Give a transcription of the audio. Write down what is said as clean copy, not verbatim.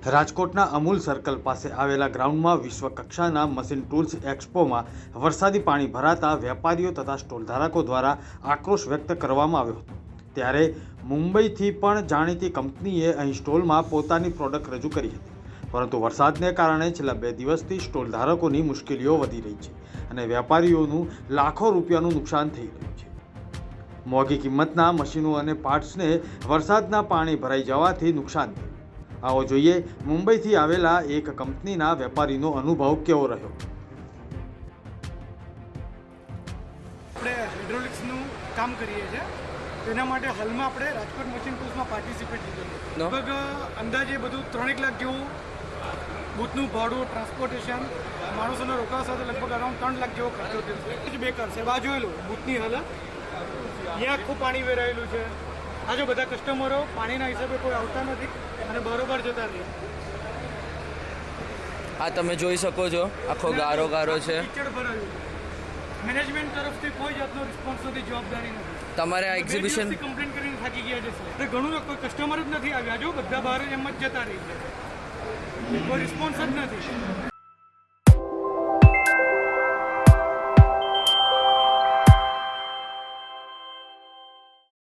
રાજકોટના અમૂલ સર્કલ પાસે આવેલા ગ્રાઉન્ડમાં વિશ્વ કક્ષાના મશીન ટૂલ્સ એક્સપોમાં વરસાદી પાણી ભરાતા વેપારીઓ તથા સ્ટોલ ધારકો દ્વારા આક્રોશ વ્યક્ત કરવામાં આવ્યો હતો। ત્યારે મુંબઈથી પણ જાણીતી કંપનીએ અહીં સ્ટોલમાં પોતાની પ્રોડક્ટ રજૂ કરી હતી, પરંતુ વરસાદને કારણે છેલ્લા 2 દિવસથી સ્ટોલ ધારકોની મુશ્કેલીઓ વધી રહી છે અને વેપારીઓનું લાખો રૂપિયાનું નુકસાન થઈ રહ્યું છે। મોંઘી કિંમતના મશીનો અને પાર્ટ્સને વરસાદના પાણી ભરાઈ જવાથી નુકસાન થયું। આવો જોઈએ મુંબઈથી આવેલા એક કંપનીના વેપારીનો અનુભવ કેવો રહ્યો। આપણે હાઇડ્રોલિક્સનું કામ કરીએ છીએ, તેના માટે હાલમાં આપણે રાજકોટ મશીન ટૂલ્સમાં પાર્ટિસિપેટ લીધેલું। લગભગ અંદાજે બધું 3 લાખ જેવું બૂથનું ભાડું, ટ્રાન્સપોર્ટેશન, માણસોનો રોકાણ સાથે લગભગ અરાઉન્ડ 3 લાખ જેવો ખર્ચો થયો છે। બેકાર છે, આ જોયેલું બૂથની હાલત, અહીંયા આખું પાણી વેરાયેલું છે। આ જો બધા કસ્ટમરો પાણીના હિસાબે કોઈ આવતા નથી અને બરોબર જતા રહે। આ તમે જોઈ શકો છો, આખો ગારો ગારો છે। કીચડ ભરાયું, મેનેજમેન્ટ તરફથી કોઈ જાતનો રિસ્પોન્સ નથી, જવાબદારી નથી। તમારે આ એક્ઝિબિશન કમ્પ્લેન કરીને થાકી ગયા છે સર, ઘણું કોઈ કસ્ટમર જ નથી આવ્યા, જો બધા બહાર એમ જ જતા રહી છે, કોઈ રિસ્પોન્સ જ નથી।